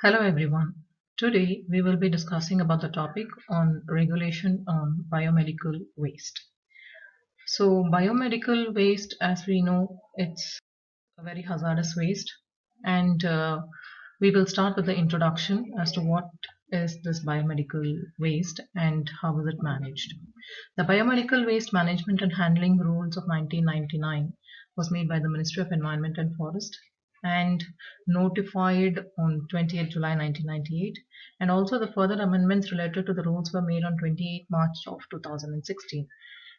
Hello everyone. Today we will be discussing about the topic on regulation on biomedical waste. So biomedical waste, as we know, it's a very hazardous waste, and we will start with the introduction as to what is this biomedical waste and how is it managed. The Biomedical Waste Management and Handling Rules of 1999 was made by the Ministry of Environment and Forest and notified on 28 July 1998, and also the further amendments related to the rules were made on 28 March of 2016.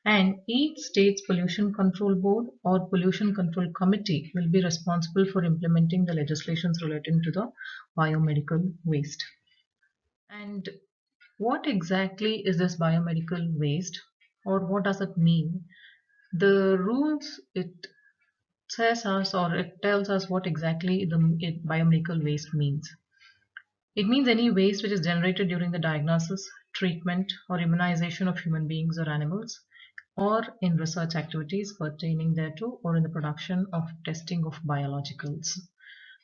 And each state's pollution control board or pollution control committee will be responsible for implementing the legislations relating to the biomedical waste. And what exactly is this biomedical waste, or what does it mean? The rules, it says us or it tells us what exactly the biomedical waste means. It means any waste which is generated during the diagnosis, treatment, or immunization of human beings or animals, or in research activities pertaining thereto, or in the production of testing of biologicals.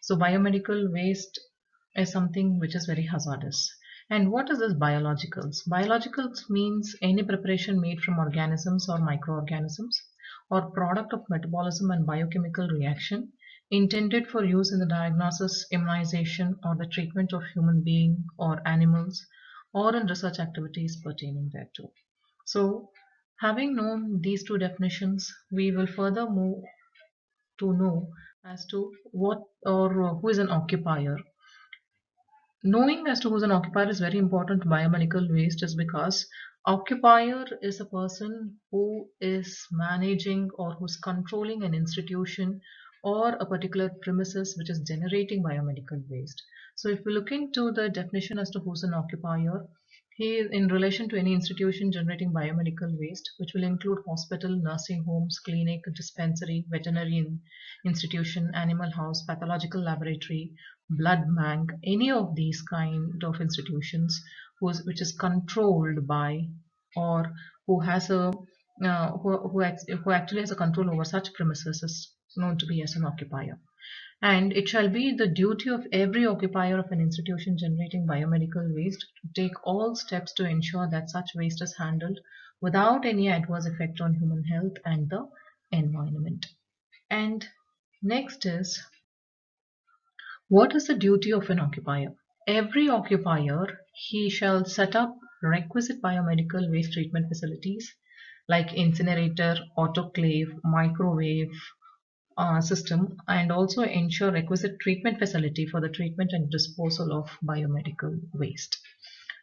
So biomedical waste is something which is very hazardous. And what is this biologicals? Biologicals means any preparation made from organisms or microorganisms or product of metabolism and biochemical reaction intended for use in the diagnosis, immunization, or the treatment of human being or animals, or in research activities pertaining thereto. So, having known these two definitions, we will further move to know as to what or who is an occupier. Knowing as to who's an occupier is very important to biomedical waste is because occupier is a person who is managing or who's controlling an institution or a particular premises which is generating biomedical waste. So if we look into the definition as to who's an occupier, he is in relation to any institution generating biomedical waste, which will include hospital, nursing homes, clinic, dispensary, veterinary institution, animal house, pathological laboratory, blood bank, any of these kind of institutions which is controlled by or who has a who actually has a control over such premises is known to be as an occupier. And it shall be the duty of every occupier of an institution generating biomedical waste to take all steps to ensure that such waste is handled without any adverse effect on human health and the environment. And next is, what is the duty of an occupier? Every occupier, he shall set up requisite biomedical waste treatment facilities like incinerator, autoclave, microwave system, and also ensure requisite treatment facility for the treatment and disposal of biomedical waste.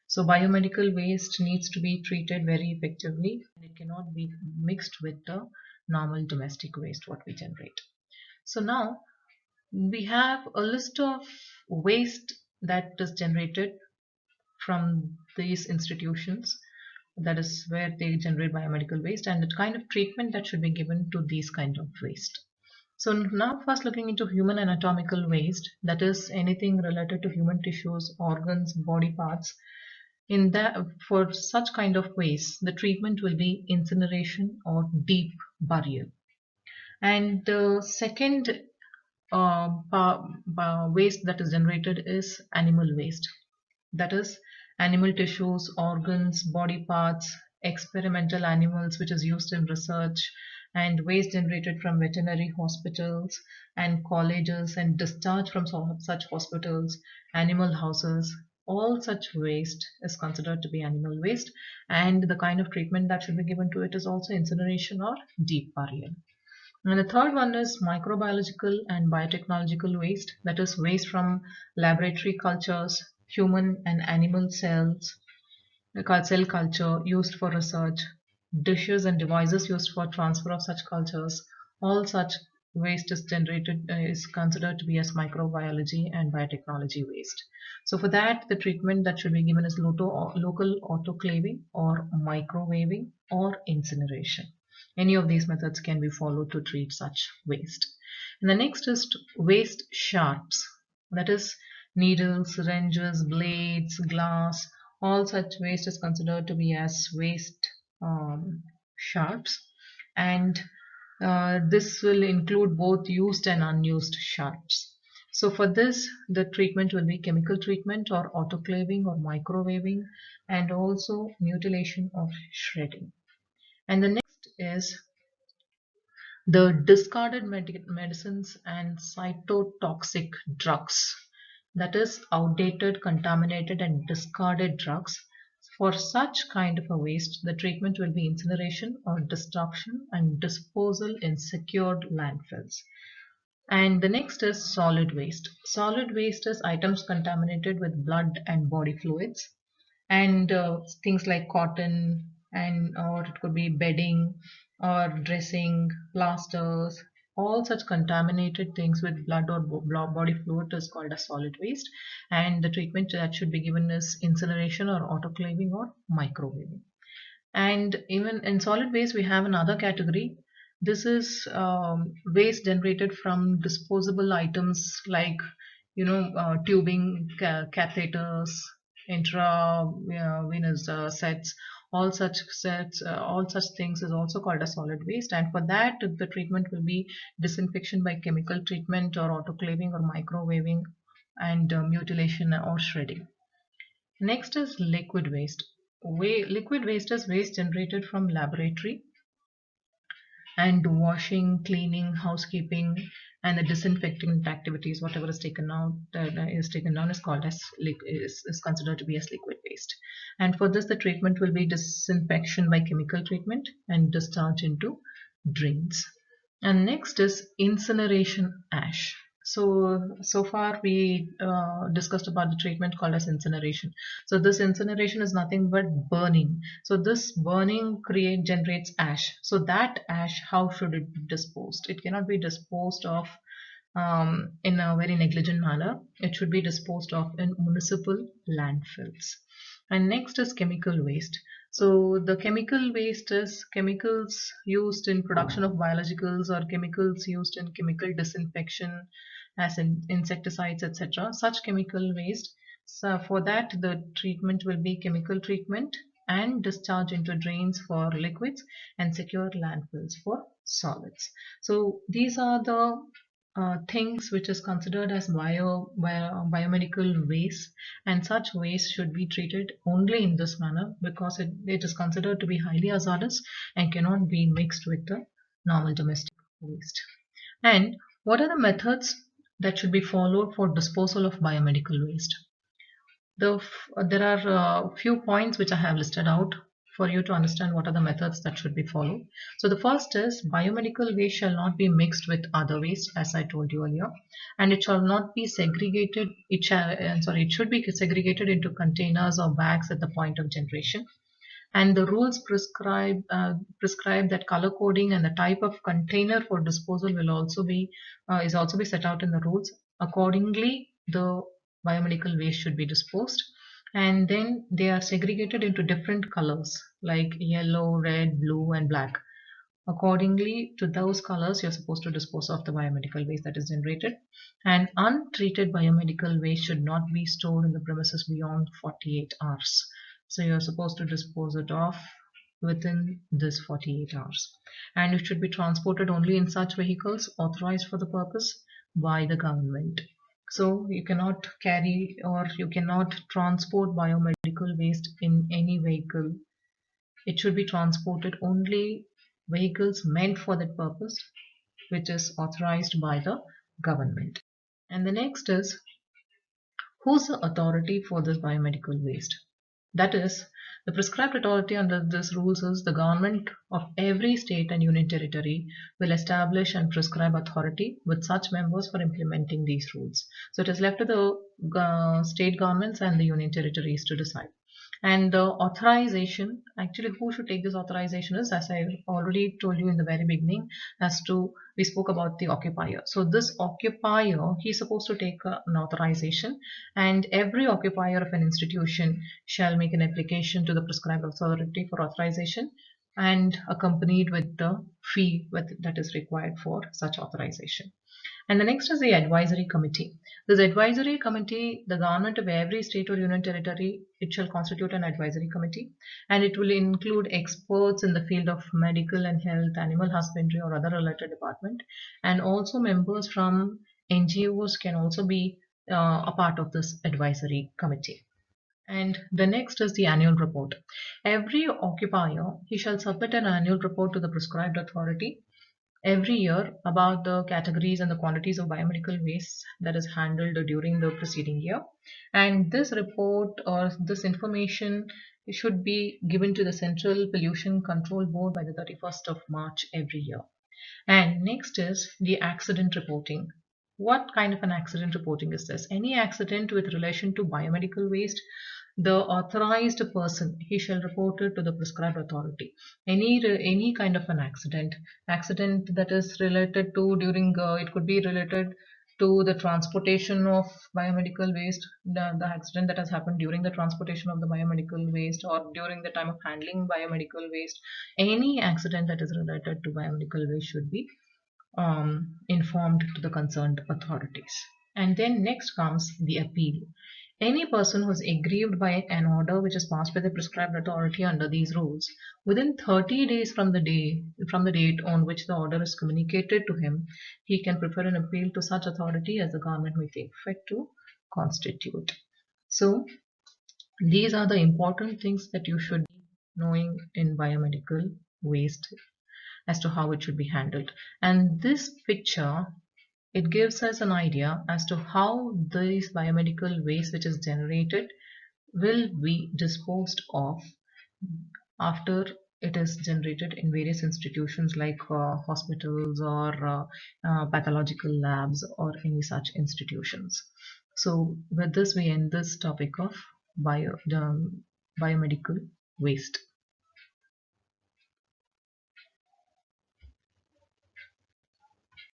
So biomedical waste needs to be treated very effectively, and it cannot be mixed with the normal domestic waste what we generate. So now we have a list of waste that is generated from these institutions, that is where they generate biomedical waste, and the kind of treatment that should be given to these kind of waste. So now first looking into human anatomical waste, that is anything related to human tissues, organs, body parts. In that, for such kind of waste, the treatment will be incineration or deep burial. And the second waste that is generated is animal waste. That is animal tissues, organs, body parts, experimental animals which is used in research, and waste generated from veterinary hospitals and colleges and discharge from such hospitals, animal houses. All such waste is considered to be animal waste, and the kind of treatment that should be given to it is also incineration or deep burial. And the third one is microbiological and biotechnological waste, that is waste from laboratory cultures, human and animal cells, cell culture used for research, dishes and devices used for transfer of such cultures. All such waste is generated is considered to be as microbiology and biotechnology waste. So for that, the treatment that should be given is local autoclaving or microwaving or incineration. Any of these methods can be followed to treat such waste. And the next is waste sharps. That is needles, syringes, blades, glass. All such waste is considered to be as waste sharps. And this will include both used and unused sharps. So for this, the treatment will be chemical treatment or autoclaving or microwaving, and also mutilation or shredding. And the next is the discarded medicines and cytotoxic drugs, that is outdated, contaminated and discarded drugs. For such kind of a waste, the treatment will be incineration or destruction and disposal in secured landfills. And the next is solid waste. Solid waste is items contaminated with blood and body fluids, and things like cotton, and or it could be bedding or dressing, plasters. All such contaminated things with blood or body fluid is called as solid waste, and the treatment that should be given is incineration or autoclaving or microwaving. And even in solid waste, we have another category. This is waste generated from disposable items like, tubing, catheters, intravenous sets. All such things is also called as solid waste. And for that, the treatment will be disinfection by chemical treatment or autoclaving or microwaving, and mutilation or shredding. Next is liquid waste. Liquid waste is waste generated from laboratory and washing, cleaning, housekeeping, and the disinfecting activities. Whatever is taken out is taken down is called as is considered to be as liquid waste. And for this, the treatment will be disinfection by chemical treatment and discharge into drains. And next is incineration ash. So far we discussed about the treatment called as incineration. So this incineration is nothing but burning. So this burning generates ash. So that ash, how should it be disposed? It cannot be disposed of in a very negligent manner. It should be disposed of in municipal landfills. And next is chemical waste. So the chemical waste is chemicals used in production of biologicals or chemicals used in chemical disinfection, as in insecticides, etc. Such chemical waste. So for that, the treatment will be chemical treatment and discharge into drains for liquids and secure landfills for solids. So these are the things which is considered as biomedical waste, and such waste should be treated only in this manner because it is considered to be highly hazardous and cannot be mixed with the normal domestic waste. And what are the methods that should be followed for disposal of biomedical waste? There are a few points which I have listed out for you to understand what are the methods that should be followed. So the first is biomedical waste shall not be mixed with other waste, as I told you earlier, and it shall not be segregated. It should be segregated into containers or bags at the point of generation. And the rules prescribe that color coding and the type of container for disposal will also be is also be set out in the rules. Accordingly, the biomedical waste should be disposed, and then they are segregated into different colors like yellow, red, blue, and black. Accordingly to those colors, you're supposed to dispose of the biomedical waste that is generated. And untreated biomedical waste should not be stored in the premises beyond 48 hours. So you're supposed to dispose it off within this 48 hours. And it should be transported only in such vehicles authorized for the purpose by the government. So you cannot carry or you cannot transport biomedical waste in any vehicle. It should be transported only vehicles meant for that purpose, which is authorized by the government. And the next is, who's the authority for this biomedical waste? That is, the prescribed authority under this rules is the government of every state and union territory will establish and prescribe authority with such members for implementing these rules. So it is left to the state governments and the union territories to decide. And the authorization, actually, who should take this authorization is, as I already told you in the very beginning, we spoke about the occupier. So this occupier, he's supposed to take an authorization, and every occupier of an institution shall make an application to the prescribed authority for authorization and accompanied with the fee that is required for such authorization. And the next is the advisory committee. This advisory committee, the government of every state or union territory, it shall constitute an advisory committee, and it will include experts in the field of medical and health, animal husbandry, or other related department, and also members from NGOs can also be a part of this advisory committee. And the next is the annual report. Every occupier, he shall submit an annual report to the prescribed authority every year about the categories and the quantities of biomedical waste that is handled during the preceding year. And this report or this information should be given to the Central Pollution Control Board by the 31st of March every year. And next is the accident reporting. What kind of an accident reporting is this? Any accident with relation to biomedical waste, the authorized person, he shall report it to the prescribed authority. Any kind of an accident that is related to during it could be related to the transportation of biomedical waste, the accident that has happened during the transportation of the biomedical waste or during the time of handling biomedical waste. Any accident that is related to biomedical waste should be informed to the concerned authorities. And then next comes the appeal. Any person who is aggrieved by an order which is passed by the prescribed authority under these rules, within 30 days from the date on which the order is communicated to him, he can prefer an appeal to such authority as the government may think fit to constitute. So these are the important things that you should be knowing in biomedical waste as to how it should be handled. And this picture, it gives us an idea as to how this biomedical waste which is generated will be disposed of after it is generated in various institutions like hospitals or pathological labs or any such institutions. So with this we end this topic of biomedical waste.